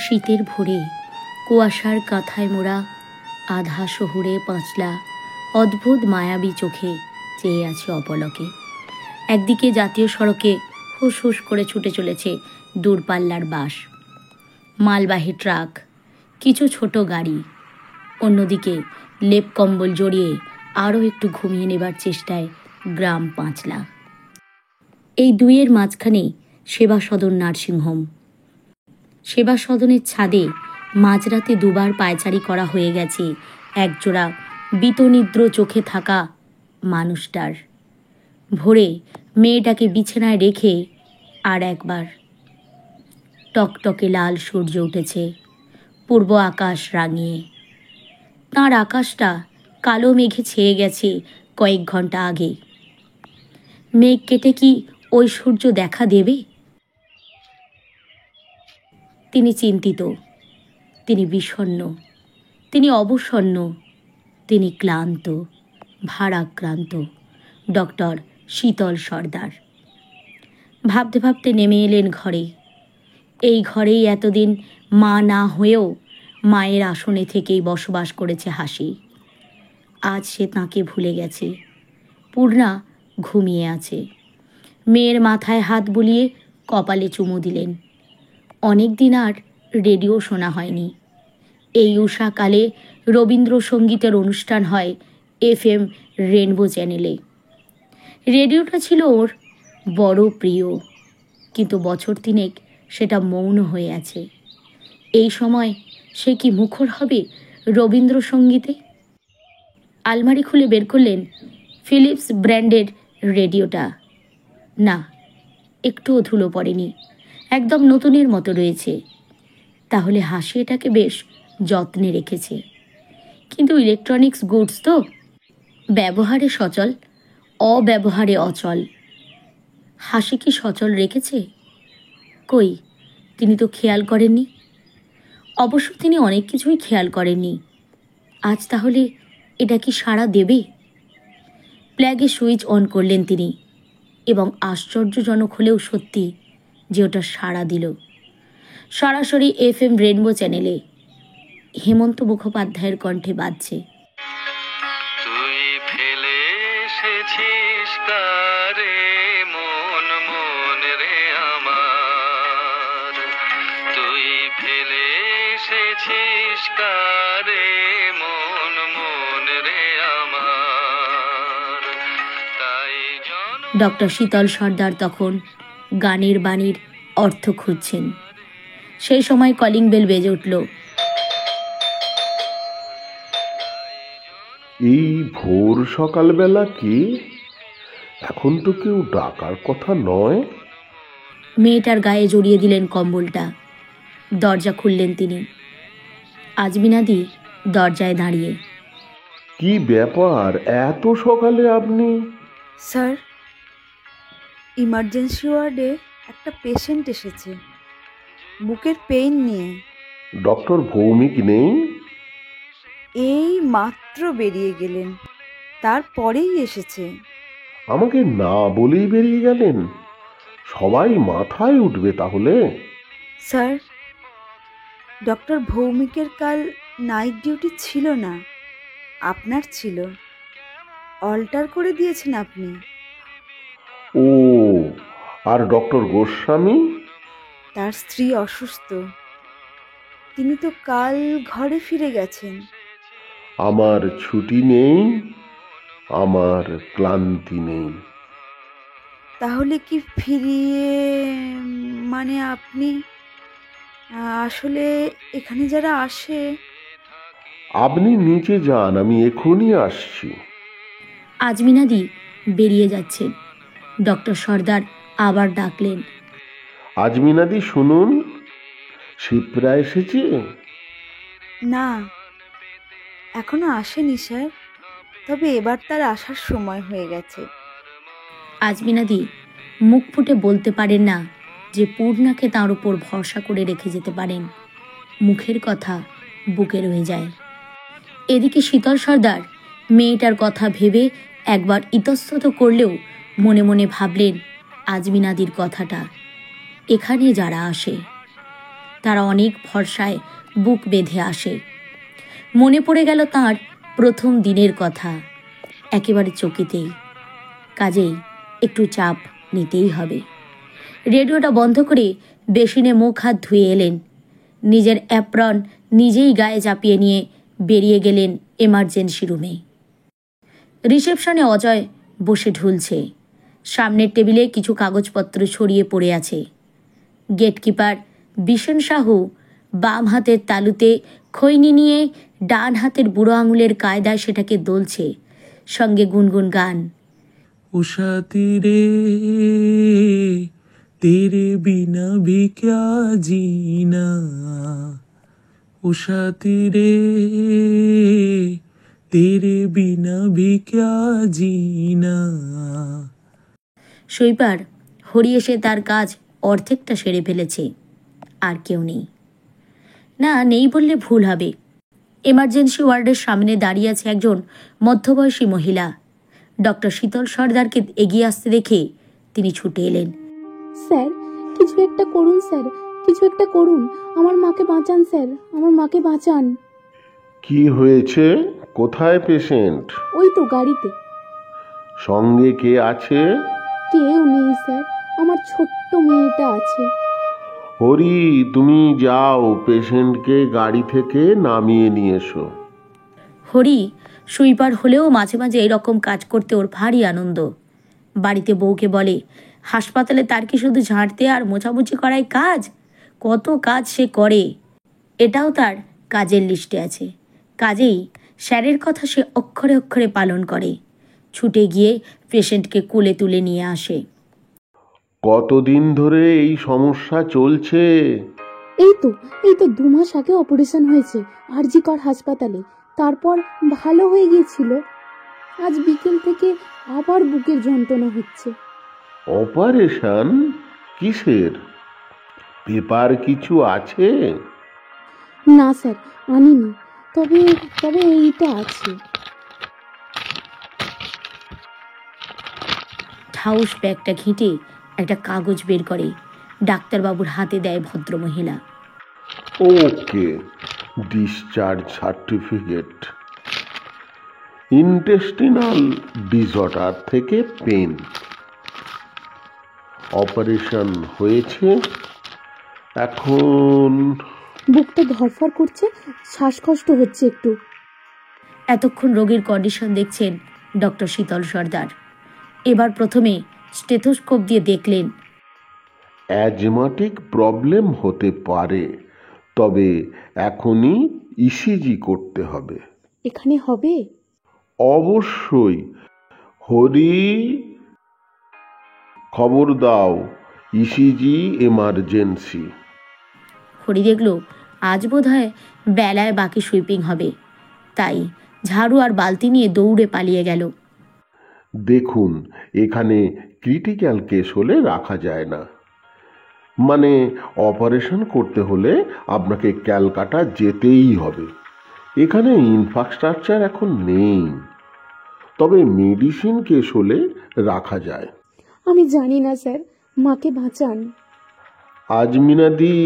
শীতের ভোরে কুয়াশার কাঁথায় মোড়া আধা শহুরে পাঁচলা অদ্ভুত মায়াবী চোখে চেয়ে আছে অপলকে। একদিকে জাতীয় সড়কে হুস হুস করে ছুটে চলেছে দূরপাল্লার বাস, মালবাহী ট্রাক, কিছু ছোট গাড়ি। অন্যদিকে লেপ কম্বল জড়িয়ে আরও একটু ঘুমিয়ে নেবার চেষ্টায় গ্রাম পাঁচলা। এই দুইয়ের মাঝখানেই সেবা সদন নার্সিংহোম। সেবা সদনের ছাদে মাঝরাতে দুবার পায়চারি করা হয়ে গেছে একজোড়া বিতনিদ্র চোখে থাকা মানুষটার। ভোরে মেয়েটাকে বিছানায় রেখে আর একবার। টকটকে লাল সূর্য উঠেছে পূর্ব আকাশ রাঙিয়ে। তাঁর আকাশটা কালো মেঘে ছেয়ে গেছে কয়েক ঘন্টা আগে। মেঘ কেটে কি ওই সূর্য দেখা দেবে? তিনি চিন্তিত, তিনি বিষণ্ণ, তিনি অবসন্ন, তিনি ক্লান্ত, ভারাক্রান্ত। ডক্টর শীতল সর্দার ভাবতে ভাবতে নেমে এলেন ঘরে। এই ঘরেই এতদিন মা না হয়েও মায়ের আসনে থেকেই বসবাস করেছে হাসি। আজ সে তাঁকে ভুলে গেছে। পূর্ণা ঘুমিয়ে আছে। মেয়ের মাথায় হাত বুলিয়ে কপালে চুমু দিলেন। অনেক দিন আর রেডিও শোনা হয়নি। এই উষাকালে রবীন্দ্রসঙ্গীতের অনুষ্ঠান হয় FM রেনবো চ্যানেলে। রেডিওটা ছিল ওর বড় প্রিয়, কিন্তু বছর তিনেক সেটা মৌন হয়ে আছে। এই সময় সে কি মুখর হবে রবীন্দ্রসঙ্গীতে? আলমারি খুলে বের করলেন ফিলিপস ব্র্যান্ডের রেডিওটা। না, একটুও ধুলো পড়েনি, একদম নতুনের মতো রয়েছে। তাহলে হাসি এটাকে বেশ যত্নে রেখেছে। কিন্তু ইলেকট্রনিক্স গুডস তো, ব্যবহারে সচল, অব্যবহারে অচল। হাসি কি সচল রেখেছে? কই, তিনি তো খেয়াল করেননি। অবশ্য তিনি অনেক কিছুই খেয়াল করেননি। আজ তাহলে এটা কি সাড়া দেবে? প্লাগে সুইচ অন করলেন তিনি, এবং আশ্চর্যজনক হলেও সত্যি যে ওটা সাড়া দিল। সরাসরি FM রেনবো চ্যানেলে হেমন্ত মুখোপাধ্যায়ের কণ্ঠে বাজছে। তুই ফেলে এসেছিস কারে মন মন রে আমার, তুই ফেলে এসেছিস কারে মন মন রে আমার। তাই ডক্টর শীতল সর্দার তখন গানের বাণীর অর্থ খুঁজছেন। সেই সময় কলিং বেল বেজে উঠল। এই ভোর সকালবেলা কি? এখন তো কেউ ডাকার কথা নয়। মেয়েটার গায়ে জড়িয়ে দিলেন কম্বলটা। দরজা খুললেন তিনি। আজমিনাদি দরজায় দাঁড়িয়ে। কি ব্যাপার, এত সকালে আপনি? স্যার, ইমার্জেন্সি ওয়ার্ডে একটা পেশেন্ট এসেছে বুকের পেইন নিয়ে। ডক্টর ভৌমিক নেই? এই মাত্র বেরিয়ে গেলেন, তারপরেই এসেছে। আমাকে না বলেই বেরিয়ে গেলেন? সবাই মাথায় উঠবে তাহলে। স্যার, ডক্টর ভৌমিকের কাল নাইট ডিউটি ছিল না, আপনার ছিল। অল্টার করে দিয়েছেন আপনি। ও, আর ডক্টর গোস্বামী? তার স্ত্রী অসুস্থ, তিনি তো কাল ঘরে ফিরে গেছেন। আমার ছুটি নেই, আমার ক্লান্তি নেই। তাহলে কি ফিরিয়ে, মানে আপনি আসলে এখানে যারা আসে। আপনি নিচে যান, আমি এখনই আসছি। আজমিনাদি বেরিয়ে যাচ্ছেন। ডক্টর সর্দার আবার ডাকলেন। আজমিনাদি শুনুন, শিপ্রা এসেছে? না, এখনো আসেনি স্যার, তবে এবার তার আসার সময় হয়ে গেছে। আজমিনাদি মুখ ফুটে বলতে পারেন না যে পূর্ণাকে তাঁর উপর ভরসা করে রেখে যেতে পারেন। মুখের কথা বুকে রয়ে যায়। এদিকে শীতল সর্দার মেয়েটার কথা ভেবে একবার ইতস্তত করলেও মনে মনে ভাবলেন আজমিনাদির কথাটা। এখানে যারা আসে তারা অনেক ভরসায় বুক বেঁধে আসে। মনে পড়ে গেল তার প্রথম দিনের কথা, একেবারে চকিতেই। কাজেই একটু চাপ নিতেই হবে। রেডিওটা বন্ধ করে বেসিনে মুখ হাত ধুয়ে এলেন। নিজের অ্যাপ্রন নিজেই গায়ে চাপিয়ে নিয়ে বেরিয়ে গেলেন এমার্জেন্সি রুমে। রিসেপশনে অজয় বসে ঢুলছে। সামনের টেবিলে কিছু কাগজপত্র ছড়িয়ে পড়ে আছে। গেটকিপার বিশন সাহু বাম হাতের তালুতে খৈনি নিয়ে ডান হাতের বুড়ো আঙুলের কায়দায় সেটাকে দোলছে, সঙ্গে গুনগুন গান। उषा तेरे तेरे बिना भी क्या जीना, उषा तेरे तेरे बिना भी क्या जीना। সুইপার হরি এসে তার কাজ অর্ধেকটা সেরে ফেলেছে। আর কেউ নেই। না, নেই বললে ভুল হবে। এমার্জেন্সি ওয়ার্ডের সামনে দাঁড়িয়ে আছে একজন মধ্যবয়সী মহিলা। ডক্টর শীতল সর্দারকে এগিয়ে আসতে দেখে তিনি ছুটে এলেন। স্যার, কিছু একটা করুন স্যার, কিছু একটা করুন, আমার মাকে বাঁচান স্যার, আমার মাকে বাঁচান। কি হয়েছে? কোথায় পেশেন্ট? ওই তো গাড়িতে। সঙ্গে কে আছে? কেউ নেই স্যার, আমার ছোট্ট মেয়েটা আছে। হরি, তুমি যাও পেশেন্টকে গাড়ি থেকে নামিয়ে নিয়ে এসো। হরি সুইপার হলেও মাঝে মাঝে এরকম কাজ করতে ওর ভারী আনন্দ। বাড়িতে বউকে বলে, হাসপাতালে তার কি শুধু ঝাঁটতে আর মোছামুছি করাই কাজ? কত কাজ সে করে, এটাও তার কাজের লিস্টে আছে। কাজেই স্যারের কথা সে অক্ষরে অক্ষরে পালন করে। ছুটে গিয়ে পেশেন্টকে কোলে তুলে নিয়ে আসে। কতদিন ধরে এই সমস্যা চলছে? এই তো 2 মাস আগে অপারেশন হয়েছে আরজি কর হাসপাতালে, তারপর ভালো হয়ে গিয়েছিল। আজ বিকেল থেকে আবার বুকের যন্ত্রণা হচ্ছে। অপারেশন? কিসের? পেপার কিছু আছে? না স্যার, আনিনি, তবে এইটা আছে। হাউস ব্যাগটা ঘেঁটে একটা কাগজ বের করে ডাক্তারবাবুর হাতে দেয় ভদ্রমহিলা। ওকে, ডিসচার্জ সার্টিফিকেট। ইন্টেস্টিনাল ডিসঅর্ডার থেকে পেন। অপারেশন হয়েছে, এখন বুকটা ধরফর করছে, শ্বাসকষ্ট হচ্ছে একটু। এতক্ষণ রোগীর কন্ডিশন দেখছেন ডক্টর শীতল সর্দার। এবার প্রথমে স্টেথোস্কোপ দিয়ে দেখলেন। অ্যাজমাটিক প্রবলেম হতে পারে, তবে এখনই ইসিজি করতে হবে। এখানে হবে? অবশ্যই। হরি, খবর দাও, ইসিজি এমার্জেন্সি। হরি দেখল আজ বোধহয় বেলায় বাকি সুইপিং হবে, তাই ঝাড়ু আর বালতি নিয়ে দৌড়ে পালিয়ে গেল। দেখুন, এখানে ক্রিটিক্যাল কেস হলে রাখা যায় না। মানে অপারেশন করতে হলে আপনাকে ক্যালকাটা যেতেই হবে। এখানে ইনফ্রাস্ট্রাকচার এখন নেই, তবে মেডিসিন কেস হলে রাখা যায়। আমি জানি না স্যার, মাকে বাঁচান। আজমিনাদি,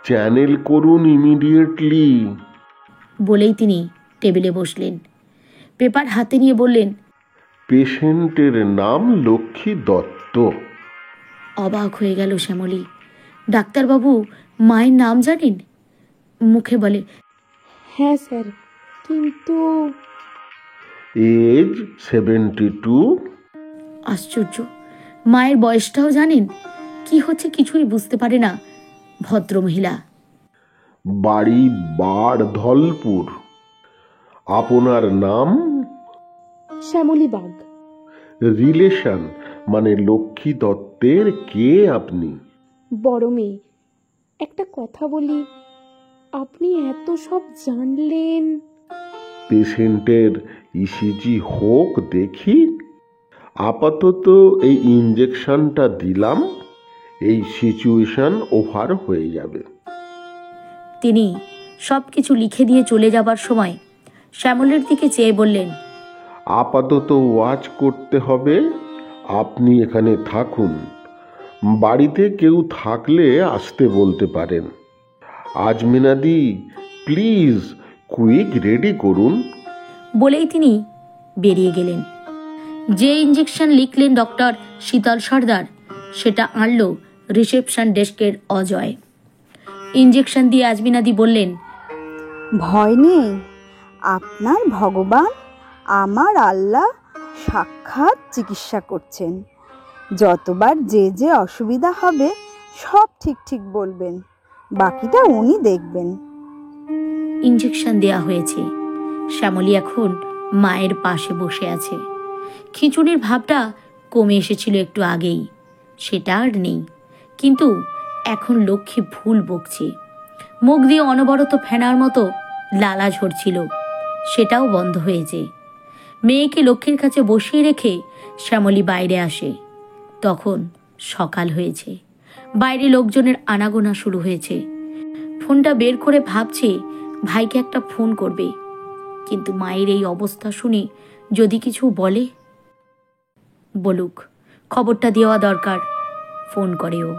চ্যানেল করুন ইমিডিয়েটলি। বলেই তিনি টেবিলে বসলেন। পেপার হাতে নিয়ে বললেন, পেশেন্টের নাম লক্ষ্মী দত্ত। অবাক হয়ে গেল শ্যামলী। ডাক্তারবাবু মায়ের নাম জানেন? মুখে বলে, হ্যাঁ স্যার, কিন্তু এজ 72। আশ্চর্য, মায়ের বয়সটাও জানেন? কি হচ্ছে কিছুই বুঝতে পারে না ভদ্রমহিলা। বাড়ি বাড়ধলপুর। আপনার নাম? শ্যামলী বাগ। রিলেশন মানে লক্ষ্মী দত্তের কে আপনি? বড় মেয়ে। একটা কথা বলি, আপনি এত সব জানলেন? পেশেন্টের ইসিজি হোক দেখি। আপাতত এই ইঞ্জেকশনটা দিলাম, এই সিচুয়েশন ওভার হয়ে যাবে। তিনি সব কিছু লিখে দিয়ে চলে যাবার সময় শ্যামলের দিকে চেয়ে বললেন, আপাতত ওয়াচ করতে হবে, আপনি এখানে থাকুন। বাড়িতে কেউ থাকলে আসতে বলতে পারেন। আজমিনাদি, প্লিজ কুইক রেডি করুন। বলেই তিনি বেরিয়ে গেলেন। যে ইঞ্জেকশন লিখলেন ডক্টর শীতল সর্দার, সেটা আনল রিসেপশন ডেস্কের অজয়। ইঞ্জেকশন দিয়ে আজমিনাদি বললেন, ভয় নেই, আপনার ভগবান আমার আল্লাহ সাক্ষাৎ চিকিৎসা করছেন। যতবার যে যে অসুবিধা হবে সব ঠিক ঠিক বলবেন, বাকিটা উনি দেখবেন। ইঞ্জেকশন দেয়া হয়েছে। শ্যামলী এখন মায়ের পাশে বসে আছে। খিচুড়ির ভাবটা কমে এসেছিল একটু আগেই, সেটা আর নেই, কিন্তু এখন লক্ষ্মী ভুল বকছে। মুখ দিয়ে অনবরত ফেনার মতো লালা ঝরছিল, সেটাও বন্ধ হয়েছে। মেয়েকে লক্ষ্মীর কাছে বসিয়ে রেখে শ্যামলী বাইরে আসে। তখন সকাল হয়েছে, বাইরে লোকজনের আনাগোনা শুরু হয়েছে। ফোনটা বের করে ভাবছে ভাইকে একটা ফোন করবে, কিন্তু মায়ের এই অবস্থা শুনে যদি কিছু বলে, বলুক, খবরটা দেওয়া দরকার। ফোন করে ও।